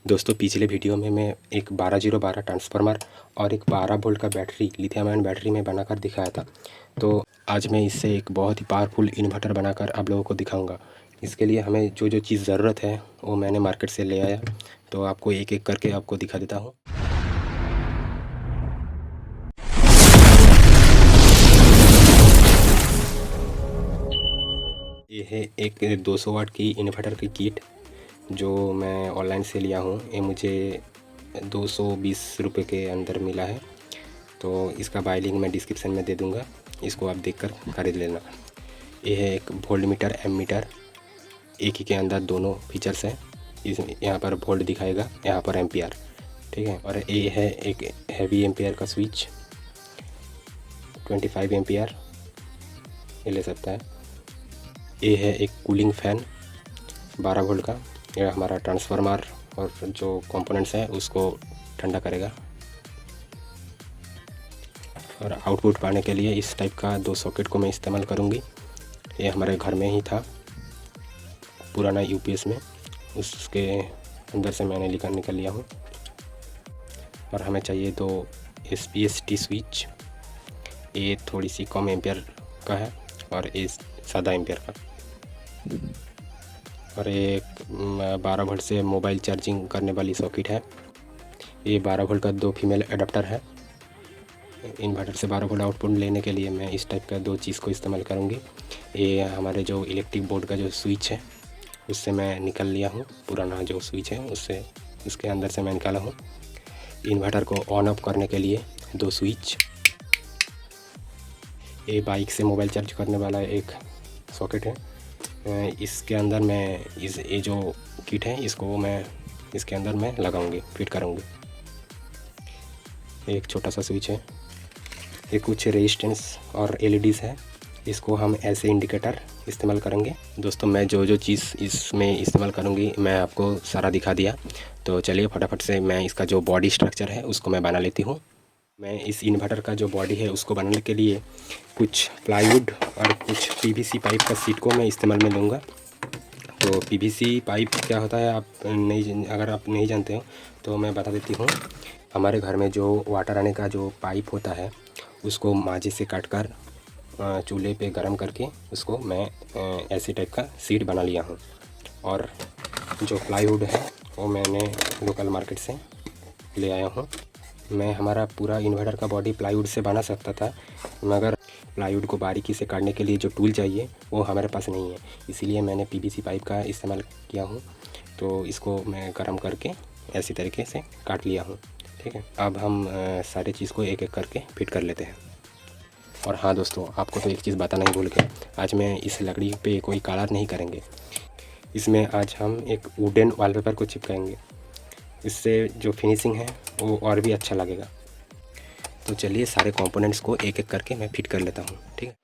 दोस्तों पिछले वीडियो में मैं एक 12012 ट्रांसफार्मर और एक 12 वोल्ट का बैटरी लिथियम आयन बैटरी में बनाकर दिखाया था। तो आज मैं इससे एक बहुत ही पावरफुल इन्वर्टर बनाकर आप लोगों को दिखाऊंगा। इसके लिए हमें जो जो चीज़ ज़रूरत है वो मैंने मार्केट से ले आया, तो आपको एक एक करके आपको दिखा देता हूँ। ये है एक 200 वाट की इन्वर्टर की किट जो मैं ऑनलाइन से लिया हूँ। ये मुझे 220 रुपये के अंदर मिला है, तो इसका बाय लिंक मैं डिस्क्रिप्शन में दे दूँगा, इसको आप देखकर खरीद लेना। ये है एक वोल्ट मीटर, एम मीटर, एक ही के अंदर दोनों फीचर्स हैं। इस यहाँ पर वोल्ट दिखाएगा, यहाँ पर एम्पियर, ठीक है। और ये है एक हैवी एम्पियर का स्विच, 25 एम्पियर ये ले सकता है। ये है एक कूलिंग फैन 12 वोल्ट का, यह हमारा ट्रांसफार्मर और जो कंपोनेंट्स हैं उसको ठंडा करेगा। और आउटपुट पाने के लिए इस टाइप का 2 सॉकेट को मैं इस्तेमाल करूँगी। ये हमारे घर में ही था पुराना यूपीएस में, उसके अंदर से मैंने निकल लिया हूँ। और हमें चाहिए 2 SPST स्विच, ये थोड़ी सी कम एम्पियर का है और ये ज़्यादा एम्पियर का। और एक 12 वोल्ट से मोबाइल चार्जिंग करने वाली सॉकेट है। ये 12 वोल्ट का 2 फीमेल एडाप्टर है। इन्वर्टर से 12 वोल्ट आउटपुट लेने के लिए मैं इस टाइप का 2 चीज़ को इस्तेमाल करूँगी। ये हमारे जो इलेक्ट्रिक बोर्ड का जो स्विच है उससे मैं निकल लिया हूँ, पुराना जो स्विच है उससे, उसके अंदर से मैं निकाला हूँ। इन्वर्टर को ऑन ऑफ करने के लिए 2 स्विच। ये बाइक से मोबाइल चार्ज करने वाला एक सॉकेट है। इसके अंदर मैं ये जो किट है इसको मैं इसके अंदर मैं लगाऊंगी, फिट करूंगी। एक छोटा सा स्विच है, ये कुछ रेजिस्टेंस और LEDs है, इसको हम ऐसे इंडिकेटर इस्तेमाल करेंगे। दोस्तों मैं जो जो चीज़ इसमें इस्तेमाल करूंगी मैं आपको सारा दिखा दिया, तो चलिए फटाफट से मैं इसका जो बॉडी स्ट्रक्चर है उसको मैं बना लेती हूँ। मैं इस इन्वर्टर का जो बॉडी है उसको बनाने के लिए कुछ प्लाईवुड और कुछ PVC पाइप का सीट को मैं इस्तेमाल में लूँगा। तो PVC पाइप क्या होता है अगर आप नहीं जानते हो तो मैं बता देती हूँ। हमारे घर में जो वाटर आने का जो पाइप होता है उसको मांझे से काट कर चूल्हे पे गरम करके उसको मैं ऐसे टाइप का सीट बना लिया हूँ। और जो प्लाईवुड है वो मैंने लोकल मार्केट से ले आया हूँ। मैं हमारा पूरा इन्वर्टर का बॉडी प्लाईवुड से बना सकता था, मगर प्लाईवुड को बारीकी से काटने के लिए जो टूल चाहिए वो हमारे पास नहीं है, इसीलिए मैंने PVC पाइप का इस्तेमाल किया हूँ। तो इसको मैं गरम करके ऐसी तरीके से काट लिया हूँ, ठीक है। अब हम सारे चीज़ को एक एक करके फिट कर लेते हैं। और हाँ दोस्तों, आपको तो एक चीज़ बताना ही भूल गया, आज मैं इस लकड़ी पे कोई कलर नहीं करेंगे, इसमें आज हम एक वुडन वॉलपेपर को चिपकाएंगे। इससे जो फिनिशिंग है वो और भी अच्छा लगेगा। तो चलिए सारे कंपोनेंट्स को एक एक करके मैं फिट कर लेता हूँ, ठीक है।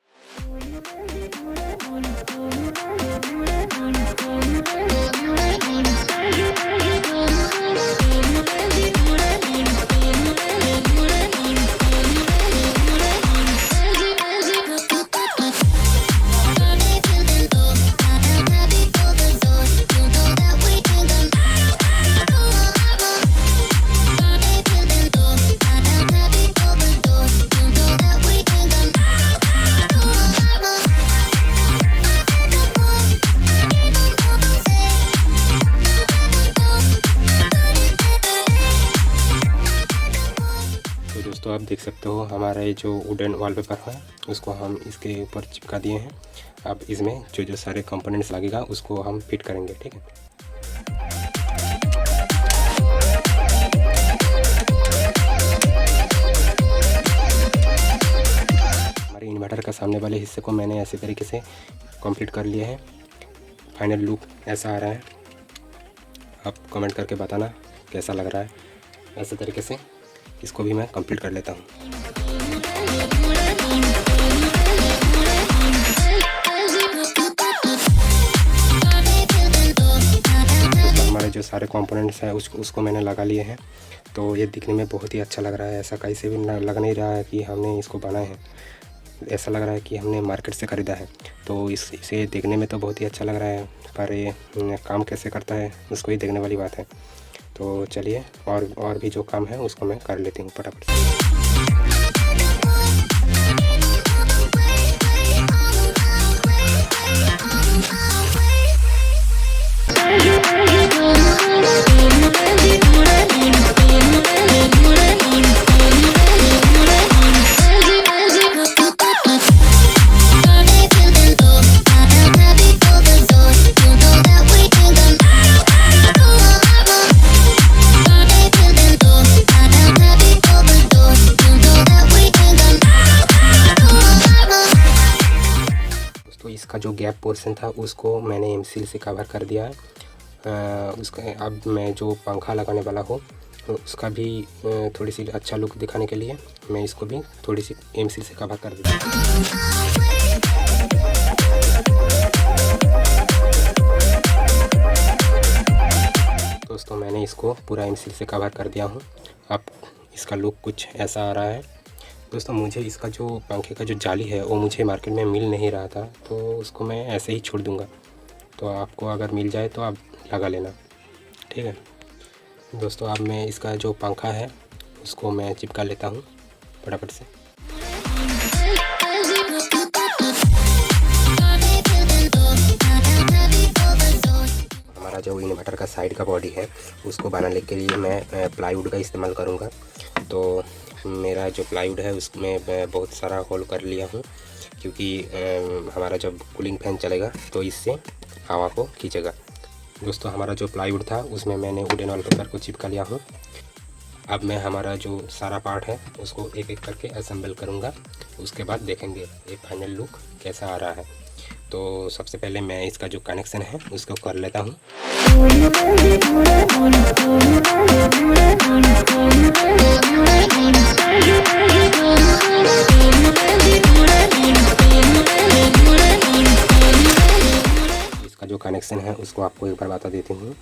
तो आप देख सकते हो हमारा ये जो वुडन वॉलपेपर है उसको हम इसके ऊपर चिपका दिए हैं। अब इसमें जो जो सारे कंपोनेंट्स लगेगा उसको हम फिट करेंगे, ठीक है। हमारे इन्वर्टर का सामने वाले हिस्से को मैंने ऐसे तरीके से कंप्लीट कर लिया है। फाइनल लुक ऐसा आ रहा है, आप कमेंट करके बताना कैसा लग रहा है। ऐसे तरीके से इसको भी मैं कंप्लीट कर लेता हूँ। हमारे जो सारे कंपोनेंट्स हैं उसको मैंने लगा लिए हैं, तो ये दिखने में बहुत ही अच्छा लग रहा है। ऐसा कैसे भी लग नहीं रहा है कि हमने इसको बनाए हैं, ऐसा लग रहा है कि हमने मार्केट से ख़रीदा है। तो इसे देखने में तो बहुत ही अच्छा लग रहा है, पर ये काम कैसे करता है उसको ही देखने वाली बात है। तो चलिए और भी जो काम है उसको मैं कर लेती हूँ फटाफट से। तो इसका जो गैप पोर्शन था उसको मैंने एम-सील से कवर कर दिया है। उसका अब मैं जो पंखा लगाने वाला हूँ उसका भी थोड़ी सी अच्छा लुक दिखाने के लिए मैं इसको भी थोड़ी सी एम-सील से कवर कर दिया। दोस्तों मैंने इसको पूरा एम-सील से कवर कर दिया हूँ। अब इसका लुक कुछ ऐसा आ रहा है। दोस्तों मुझे इसका जो पंखे का जो जाली है वो मुझे मार्केट में मिल नहीं रहा था, तो उसको मैं ऐसे ही छोड़ दूँगा। तो आपको अगर मिल जाए तो आप लगा लेना, ठीक है। दोस्तों अब मैं इसका जो पंखा है उसको मैं चिपका लेता हूँ फटाफट से। हमारा जो इन्वर्टर का साइड का बॉडी है उसको बनाने के लिए मैं प्लाईवुड का इस्तेमाल करूँगा। तो मेरा जो प्लाईवुड है उसमें मैं बहुत सारा होल कर लिया हूँ, क्योंकि हमारा जब कूलिंग फैन चलेगा तो इससे हवा को खींचेगा। दोस्तों हमारा जो प्लाईवुड था उसमें मैंने वुडन वॉलपेपर को चिपका लिया हूँ। अब मैं हमारा जो सारा पार्ट है उसको एक एक करके असेंबल करूँगा, उसके बाद देखेंगे ये फाइनल लुक कैसा आ रहा है। तो सबसे पहले मैं इसका जो कनेक्शन है उसको कर लेता हूँ। इसका जो कनेक्शन है उसको आपको एक बार बता देती हूँ।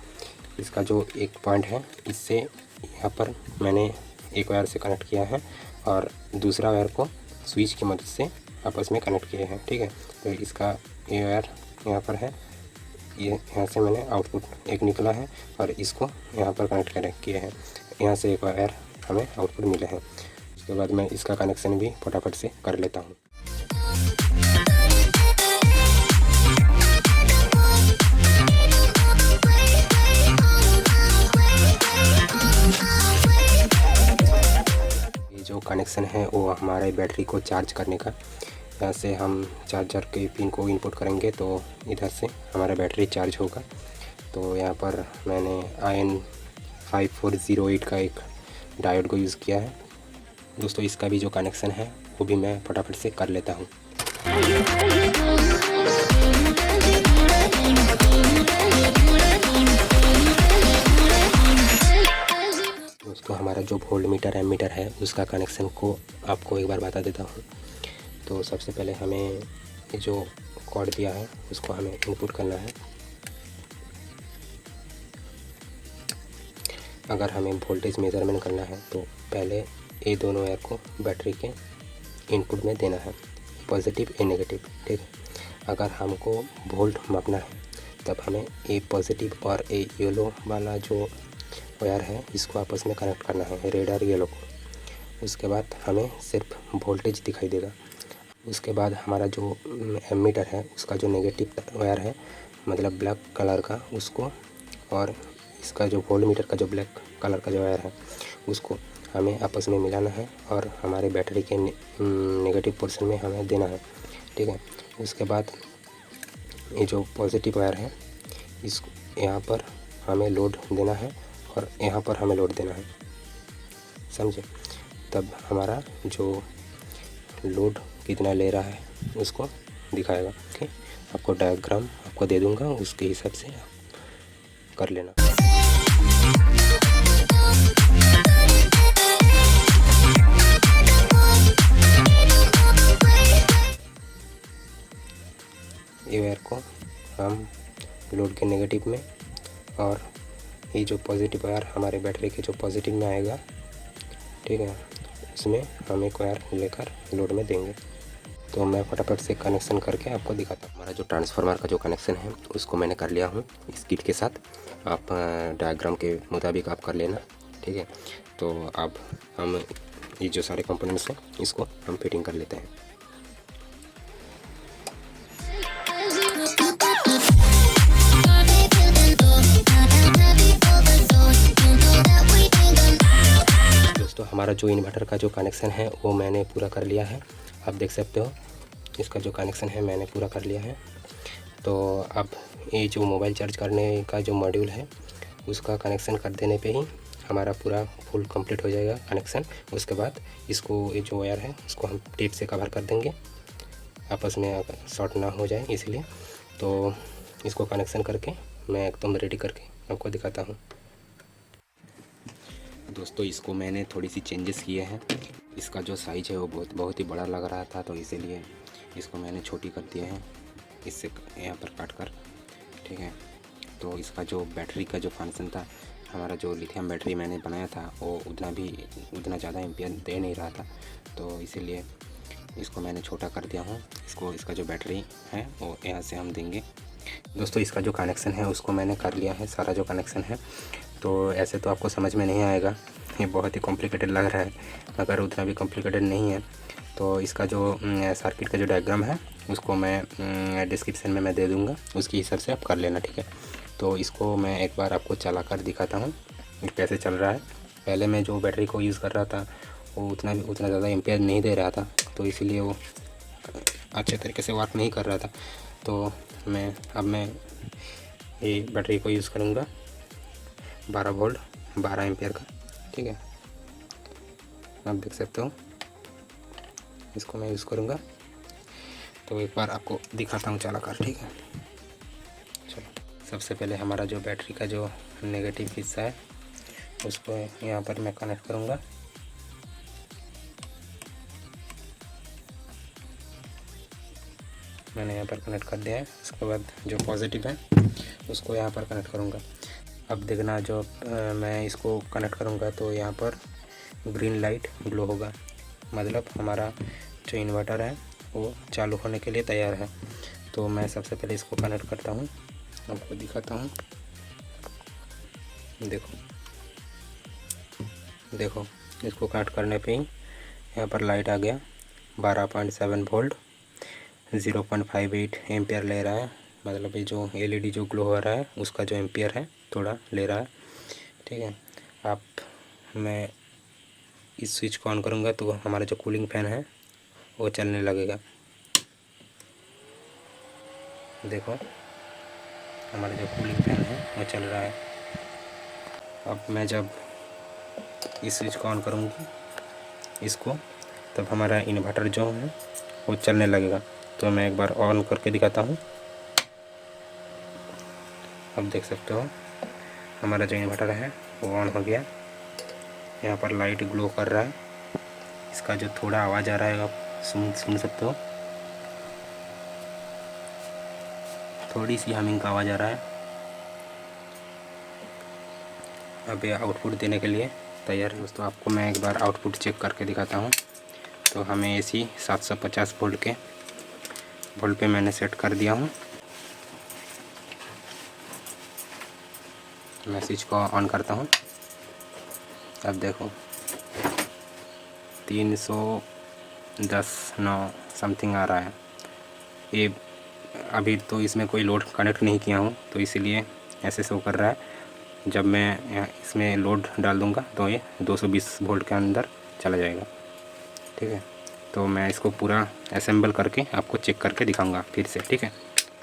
इसका जो एक पॉइंट है इससे यहाँ पर मैंने एक वायर से कनेक्ट किया है और दूसरा वायर को स्विच की मदद से आपस में कनेक्ट किए हैं, ठीक है। तो इसका ये वायर यहाँ पर है, ये यहाँ से मैंने आउटपुट एक निकला है और इसको यहाँ पर कनेक्ट किए हैं। यहाँ से एक वायर हमें आउटपुट मिले हैं। उसके बाद मैं इसका कनेक्शन भी फटाफट से कर लेता हूँ। ये जो कनेक्शन है वो हमारे बैटरी को चार्ज करने का, यहाँ से हम चार्जर के पिन को इनपुट करेंगे तो इधर से हमारा बैटरी चार्ज होगा। तो यहाँ पर मैंने IN5408 का एक डायोड को यूज़ किया है। दोस्तों इसका भी जो कनेक्शन है वो भी मैं फटाफट से कर लेता हूँ। दोस्तों हमारा जो वोल्ट मीटर एमीटर है उसका कनेक्शन को आपको एक बार बता देता हूँ। तो सबसे पहले हमें ये जो कॉर्ड दिया है उसको हमें इनपुट करना है। अगर हमें वोल्टेज मेज़रमेंट करना है तो पहले ये दोनों वायर को बैटरी के इनपुट में देना है, पॉजिटिव ए नेगेटिव, ठीक है। अगर हमको वोल्ट मापना है तब हमें ए पॉजिटिव और ए येलो वाला जो वायर है इसको आपस में कनेक्ट करना है, रेड और येलो को। उसके बाद हमें सिर्फ वोल्टेज दिखाई देगा। उसके बाद हमारा जो एमीटर है उसका जो नेगेटिव वायर है मतलब ब्लैक कलर का, उसको और इसका जो वोल्ट मीटर का जो ब्लैक कलर का जो वायर है उसको हमें आपस में मिलाना है और हमारे बैटरी के नेगेटिव पोर्शन में हमें देना है, ठीक है। उसके बाद ये जो पॉजिटिव वायर है इसको यहाँ पर हमें लोड देना है और यहाँ पर हमें लोड देना है, समझे। तब हमारा जो लोड कितना ले रहा है उसको दिखाएगा, ठीक। आपको डायग्राम आपको दे दूँगा, उसके हिसाब से आप कर लेना। ये वायर को हम लोड के नेगेटिव में और ये जो पॉजिटिव वायर हमारे बैटरी के जो पॉजिटिव में आएगा, ठीक है, इसमें हम एक वायर लेकर लोड में देंगे। तो मैं फटाफट से कनेक्शन करके आपको दिखाता हूँ। हमारा जो ट्रांसफार्मर का जो कनेक्शन है उसको मैंने कर लिया हूँ इस किट के साथ। आप डायग्राम के मुताबिक आप कर लेना, ठीक है। तो अब हम ये जो सारे कंपोनेंट्स हैं इसको हम फिटिंग कर लेते हैं। दोस्तों हमारा जो इन्वर्टर का जो कनेक्शन है वो मैंने पूरा कर लिया है। आप देख सकते हो इसका जो कनेक्शन है मैंने पूरा कर लिया है। तो अब ये जो मोबाइल चार्ज करने का जो मॉड्यूल है उसका कनेक्शन कर देने पे ही हमारा पूरा फुल कंप्लीट हो जाएगा कनेक्शन। उसके बाद इसको ये जो वायर है उसको हम टेप से कवर कर देंगे, आपस में शॉर्ट ना हो जाए इसलिए। तो इसको कनेक्शन करके मैं एकदम रेडी करके आपको दिखाता हूँ। दोस्तों इसको मैंने थोड़ी सी चेंजेस किए हैं। इसका जो साइज़ है वो बहुत ही बड़ा लग रहा था, तो इसीलिए इसको मैंने छोटी कर दिया है इससे यहाँ पर काट कर, ठीक है। तो इसका जो बैटरी का जो फंक्शन था, हमारा जो लिथियम बैटरी मैंने बनाया था वो उतना ज़्यादा एम्पियर दे नहीं रहा था, तो इसीलिए इसको मैंने छोटा कर दिया हूँ। इसका जो बैटरी है वो यहाँ से हम देंगे। दोस्तों इसका जो कनेक्शन है उसको मैंने कर लिया है, सारा जो कनेक्शन है। तो ऐसे तो आपको समझ में नहीं आएगा, ये बहुत ही कॉम्प्लिकेटेड लग रहा है, मगर उतना भी कॉम्प्लिकेटेड नहीं है। तो इसका जो सर्किट का जो डायग्राम है उसको मैं डिस्क्रिप्शन में मैं दे दूँगा, उसके हिसाब से आप कर लेना, ठीक है। तो इसको मैं एक बार आपको चला कर दिखाता हूँ कैसे चल रहा है। पहले मैं जो बैटरी को यूज़ कर रहा था वो उतना ज़्यादा एम्पियर नहीं दे रहा था, तो इसीलिए वो अच्छे तरीके से वर्क नहीं कर रहा था। तो अब मैं ये बैटरी को यूज़ करूँगा 12 वोल्ट 12 एम्पियर का, ठीक है। आप देख सकते हो इसको मैं यूज़ करूँगा। तो एक बार आपको दिखाता हूँ चला कर, ठीक है। चलो सबसे पहले हमारा जो बैटरी का जो नेगेटिव हिस्सा है उसको यहाँ पर मैं कनेक्ट करूँगा। मैंने यहाँ पर कनेक्ट कर दिया है। उसके बाद जो पॉजिटिव है उसको यहाँ पर कनेक्ट करूँगा। अब देखना जो मैं इसको कनेक्ट करूँगा तो यहाँ पर ग्रीन लाइट ग्लो होगा, मतलब हमारा जो इन्वर्टर है वो चालू होने के लिए तैयार है। तो मैं सबसे पहले इसको कनेक्ट करता हूँ, आपको दिखाता हूँ। देखो इसको कनेक्ट करने पे ही यहाँ पर लाइट आ गया। 12.7 वोल्ट 0.58 एम्पियर ले रहा है, मतलब ये जो एलईडी जो ग्लो हो रहा है उसका जो एम्पियर है थोड़ा ले रहा है, ठीक है। मैं इस स्विच को ऑन करूँगा तो हमारा जो कूलिंग फैन है वो चलने लगेगा। देखो हमारा जो कूलिंग फैन है वो चल रहा है। अब मैं जब इस स्विच को ऑन करूँगी इसको, तब हमारा इन्वर्टर जो है वो चलने लगेगा। तो मैं एक बार ऑन करके दिखाता हूँ। अब देख सकते हो हमारा जो इन्वर्टर है वो ऑन हो गया। यहाँ पर लाइट ग्लो कर रहा है। इसका जो थोड़ा आवाज़ आ रहा है आप सुन सकते हो, थोड़ी सी हमिंग का आवाज़ आ रहा है। अब ये आउटपुट देने के लिए तैयार है। दोस्तों आपको मैं एक बार आउटपुट चेक करके दिखाता हूँ। तो हमें एसी 750 वोल्ट पे मैंने सेट कर दिया हूँ। मैं स्विच को ऑन करता हूँ। अब देखो 310/9 समथिंग आ रहा है। ये अभी तो इसमें कोई लोड कनेक्ट नहीं किया हूँ, तो इसीलिए ऐसे शो कर रहा है। जब मैं इसमें लोड डाल दूँगा तो ये 220 वोल्ट के अंदर चला जाएगा, ठीक है। तो मैं इसको पूरा असेंबल करके आपको चेक करके दिखाऊंगा फिर से, ठीक है।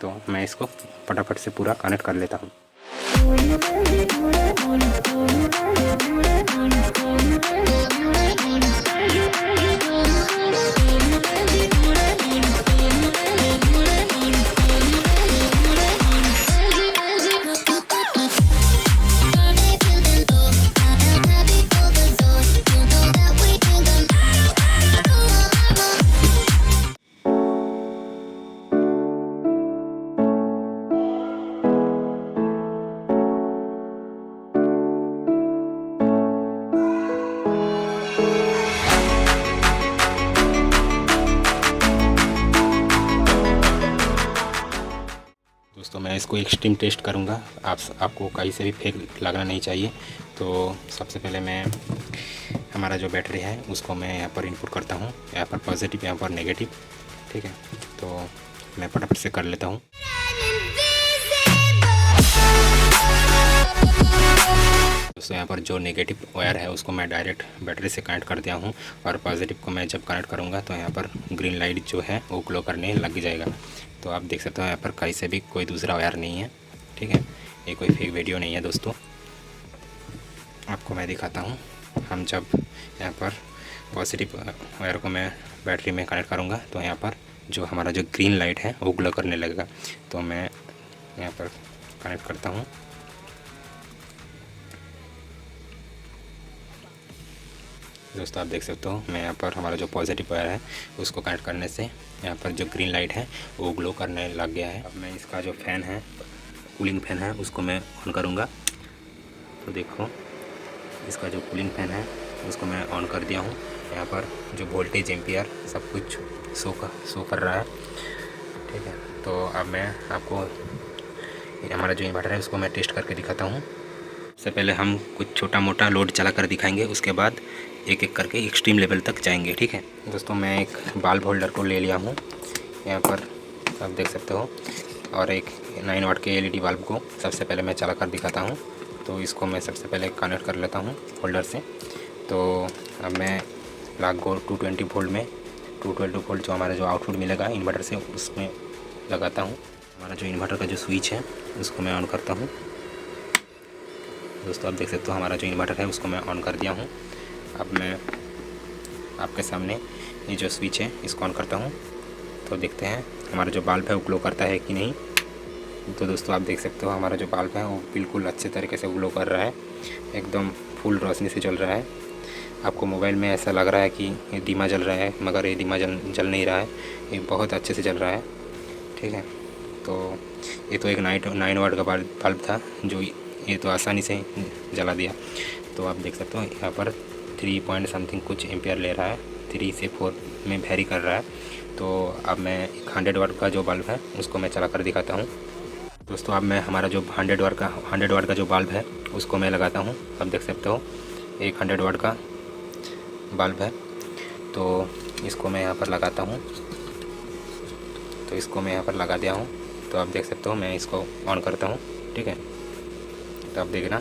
तो मैं इसको फटाफट से पूरा कनेक्ट कर लेता हूँ। मैं इसको एक्सट्रीम टेस्ट करूँगा। आपको कहीं से भी फेक लगना नहीं चाहिए। तो सबसे पहले मैं हमारा जो बैटरी है उसको मैं यहाँ पर इनपुट करता हूँ, यहाँ पर पॉजिटिव, यहाँ पर नेगेटिव। ठीक है, तो मैं फटाफट से कर लेता हूँ। दोस्तों यहाँ पर जो नेगेटिव वायर है उसको मैं डायरेक्ट बैटरी से कनेक्ट कर दिया हूँ, और पॉजिटिव को मैं जब कनेक्ट करूँगा तो यहाँ पर ग्रीन लाइट जो है वो ग्लो करने लग जाएगा। तो आप देख सकते हो यहाँ पर कहीं से भी कोई दूसरा वायर नहीं है। ठीक है, ये कोई फेक वीडियो नहीं है दोस्तों। आपको मैं दिखाता हूँ, हम जब यहाँ पर पॉजिटिव वायर को मैं बैटरी में कनेक्ट करूँगा तो यहाँ पर जो हमारा जो ग्रीन लाइट है वो ग्लो करने लगेगा। तो मैं यहाँ पर कनेक्ट करता हूँ। दोस्तों आप देख सकते हो मैं यहाँ पर हमारा जो पॉजिटिव वायर है उसको कनेक्ट करने से यहाँ पर जो ग्रीन लाइट है वो ग्लो करने लग गया है। अब मैं इसका जो फ़ैन है, कूलिंग फ़ैन है, उसको मैं ऑन करूँगा। तो देखो इसका जो कूलिंग फ़ैन है उसको मैं ऑन कर दिया हूँ। यहाँ पर जो वोल्टेज, एम्पियर सब कुछ शो कर रहा है। ठीक है, तो अब मैं आपको हमारा जो इन्वर्टर है उसको मैं टेस्ट करके दिखाता हूँ। सबसे पहले हम कुछ छोटा मोटा लोड चला कर दिखाएंगे, उसके बाद एक एक करके एक्सट्रीम लेवल तक जाएंगे। ठीक है दोस्तों, मैं एक बल्ब होल्डर को ले लिया हूँ यहाँ पर, आप देख सकते हो, और एक 9 वाट के LED बल्ब को सबसे पहले मैं चला कर दिखाता हूँ। तो इसको मैं सबसे पहले कनेक्ट कर लेता हूँ होल्डर से। तो अब मैं प्लग को 220 वोल्ट में 212 वोल्ट जो हमारा जो आउटपुट मिलेगा इन्वर्टर से उसमें लगाता हूँ। हमारा जो इन्वर्टर का जो स्विच है उसको मैं ऑन करता हूँ। दोस्तों आप देख सकते हो हमारा जो इन्वर्टर है उसको मैं ऑन कर दिया हूँ। अब मैं आपके सामने ये जो स्विच है इसको ऑन करता हूँ। तो देखते हैं हमारा जो बल्ब है वो ग्लो करता है कि नहीं। तो दोस्तों आप देख सकते हो हमारा जो बल्ब है वो बिल्कुल अच्छे तरीके से ग्लो कर रहा है, एकदम फुल रोशनी से जल रहा है। आपको मोबाइल में ऐसा लग रहा है कि ये धीमा जल रहा है, मगर ये धीमा जल नहीं रहा है, ये बहुत अच्छे से जल रहा है। ठीक है, तो ये तो एक 9 वाट का बल्ब था जो ये तो आसानी से जला दिया। तो आप देख सकते हो यहाँ पर 3 पॉइंट समथिंग कुछ एम्पियर ले रहा है, 3 से 4 में वेरी कर रहा है। तो अब मैं 100 वाट का जो बल्ब है उसको मैं चला कर दिखाता हूँ। दोस्तों अब मैं हमारा जो 100 वाट का जो बल्ब है उसको मैं लगाता हूँ। आप देख सकते हो एक 100 वाट का बल्ब है, तो इसको मैं यहाँ पर लगाता हूँ। तो इसको मैं यहाँ पर लगा दिया हूँ। तो आप देख सकते हो मैं इसको ऑन करता हूँ। ठीक है, तो आप देखना,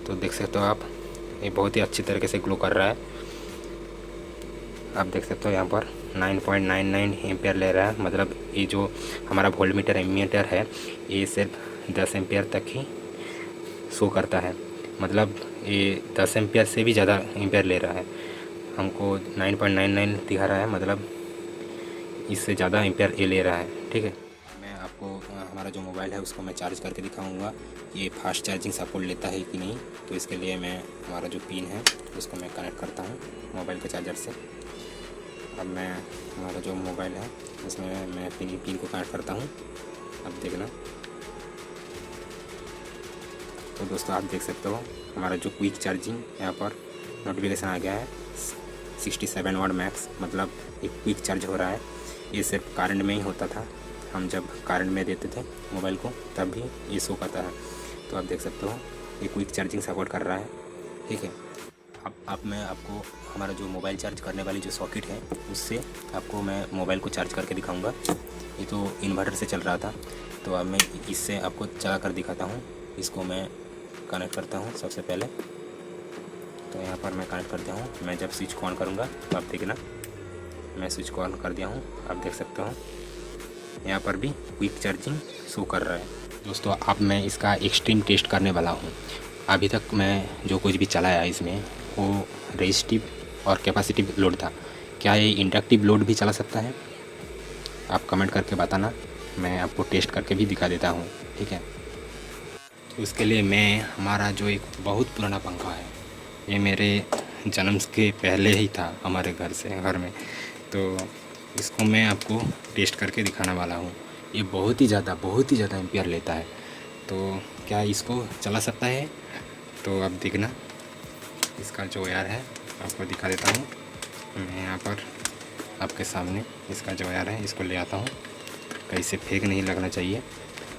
तो देख सकते हो आप ये बहुत ही अच्छी तरीके से ग्लो कर रहा है। आप देख सकते हो यहाँ पर 9.99 एम्पियर ले रहा है, मतलब ये जो हमारा वोल्टमीटर एमीटर है ये सिर्फ 10 एम्पियर तक ही शो करता है, मतलब ये 10 एम्पियर से भी ज़्यादा एम्पियर ले रहा है। हमको 9.99 दिखा रहा है, मतलब इससे ज़्यादा एम्पियर ये ले रहा है। ठीक है, मैं आपको हमारा जो मोबाइल है उसको मैं चार्ज करके दिखाऊंगा ये फास्ट चार्जिंग सपोर्ट लेता है कि नहीं। तो इसके लिए मैं हमारा जो पिन है उसको मैं कनेक्ट करता हूँ मोबाइल के चार्जर से। अब मैं हमारा जो मोबाइल है उसमें मैं पिन को कनेक्ट करता हूँ। अब देखना, तो दोस्तों आप देख सकते हो हमारा जो क्विक चार्जिंग यहाँ पर नोटिफिकेशन आ गया है 67 वाट मैक्स, मतलब एक क्विक चार्ज हो रहा है। ये सिर्फ करंट में ही होता था, हम जब करंट में देते थे मोबाइल को तब भी ये शो करता है। तो आप देख सकते हो ये क्विक चार्जिंग सपोर्ट कर रहा है। ठीक है, अब मैं आपको हमारा जो मोबाइल चार्ज करने वाली जो सॉकेट है उससे आपको मैं मोबाइल को चार्ज करके दिखाऊंगा। ये तो इन्वर्टर से चल रहा था, तो अब मैं इससे आपको चला कर दिखाता हूँ। इसको मैं कनेक्ट करता हूँ सबसे पहले। तो यहाँ पर मैं कनेक्ट करता हूँ। मैं जब स्विच को ऑन करूँगा तो आप देखना, मैं स्विच को ऑन कर दिया हूँ। आप देख सकते हो यहाँ पर भी क्विक चार्जिंग शो कर रहा है। दोस्तों अब मैं इसका एक्सट्रीम टेस्ट करने वाला हूँ। अभी तक मैं जो कुछ भी चलाया इसमें वो रेजिस्टिव और कैपेसिटिव लोड था, क्या ये इंडक्टिव लोड भी चला सकता है? आप कमेंट करके बताना, मैं आपको टेस्ट करके भी दिखा देता हूँ। ठीक है, तो उसके लिए मैं हमारा जो एक बहुत पुराना पंखा है, ये मेरे जन्म के पहले ही था हमारे घर में, तो इसको मैं आपको टेस्ट करके दिखाने वाला हूँ। ये बहुत ही ज़्यादा एम्पियर लेता है, तो क्या इसको चला सकता है? तो अब देखना, इसका जो वायर है आपको दिखा देता हूँ। मैं यहाँ पर आपके सामने इसका जो वायर है इसको ले आता हूँ, कहीं से फेक नहीं लगना चाहिए।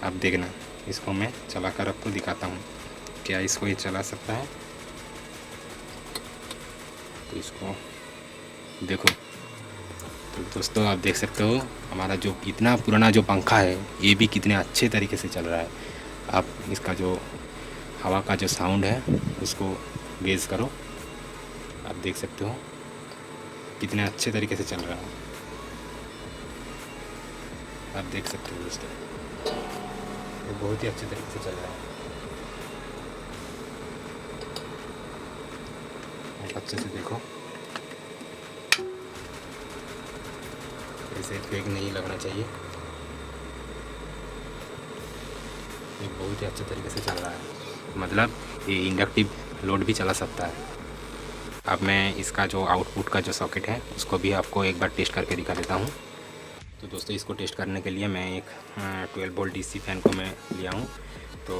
आप देखना, इसको मैं चला कर आपको दिखाता हूँ क्या इसको ये चला सकता है। तो इसको देखो, तो दोस्तों आप देख सकते हो हमारा जो इतना पुराना जो पंखा है ये भी कितने अच्छे तरीके से चल रहा है। आप इसका जो हवा का जो साउंड है उसको गेज करो, आप देख सकते हो कितने अच्छे तरीके से चल रहा है। आप देख सकते हो दोस्तों, ये बहुत ही अच्छे तरीके से चल रहा है। आप अच्छे से देखो, ऐसे फेक नहीं लगना चाहिए। ये बहुत ही अच्छे तरीके से चल रहा है, मतलब ये इंडक्टिव लोड भी चला सकता है। अब मैं इसका जो आउटपुट का जो सॉकेट है उसको भी आपको एक बार टेस्ट करके दिखा देता हूँ। तो दोस्तों इसको टेस्ट करने के लिए मैं एक 12 वोल्ट डीसी फैन को मैं लिया हूँ। तो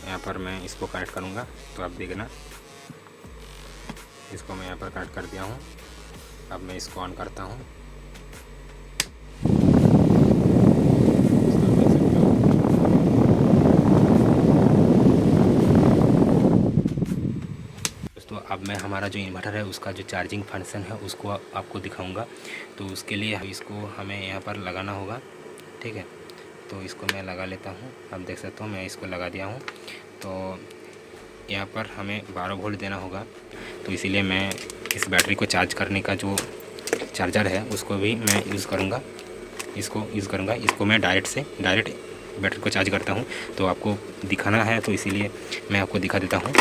यहाँ पर मैं इसको कनेक्ट करूँगा, तो आप देखना इसको मैं यहाँ पर कनेक्ट कर दिया हूँ। अब मैं इसको ऑन करता हूँ। तो अब मैं हमारा जो इन्वर्टर है उसका जो चार्जिंग फंक्शन है उसको आपको दिखाऊंगा। तो उसके लिए इसको हमें यहाँ पर लगाना होगा, ठीक है। तो इसको मैं लगा लेता हूँ, आप देख सकते हो मैं इसको लगा दिया हूँ। तो यहाँ पर हमें 12 वोल्ट देना होगा, तो इसीलिए मैं इस बैटरी को चार्ज करने का जो चार्जर है उसको भी मैं यूज़ करूँगा। इसको मैं डायरेक्ट बैटरी को चार्ज करता हूँ। तो आपको दिखाना है तो इसीलिए मैं आपको दिखा देता हूँ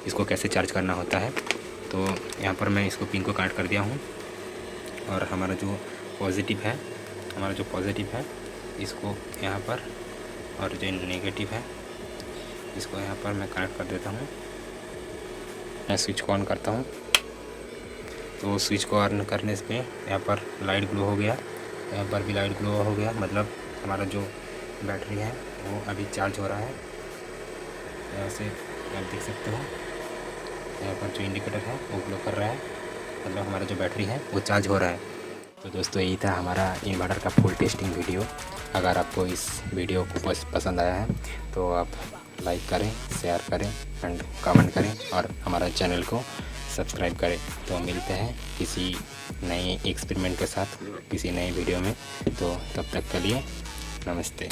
इसको कैसे चार्ज करना होता है। तो यहाँ पर मैं इसको पिन को कनेक्ट कर दिया हूँ, और हमारा जो पॉजिटिव है इसको यहाँ पर, और जो नेगेटिव है इसको यहाँ पर मैं कनेक्ट कर देता हूँ। मैं स्विच को ऑन करता हूँ, तो स्विच को ऑन करने से यहाँ पर लाइट ग्लो हो गया, यहाँ पर भी लाइट ग्लो हो गया, मतलब हमारा जो बैटरी है वो अभी चार्ज हो रहा है। ऐसे आप देख सकते हो यहाँ पर जो इंडिकेटर है वो ग्लो कर रहा है, मतलब हमारा जो बैटरी है वो चार्ज हो रहा है। तो दोस्तों यही था हमारा इन्वर्टर का फुल टेस्टिंग वीडियो। अगर आपको इस वीडियो को पसंद आया है तो आप लाइक करें, शेयर करें एंड कमेंट करें, और हमारा चैनल को सब्सक्राइब करें। तो मिलते हैं किसी नए एक्सपेरिमेंट के साथ किसी नए वीडियो में। तो तब तक के लिए नमस्ते।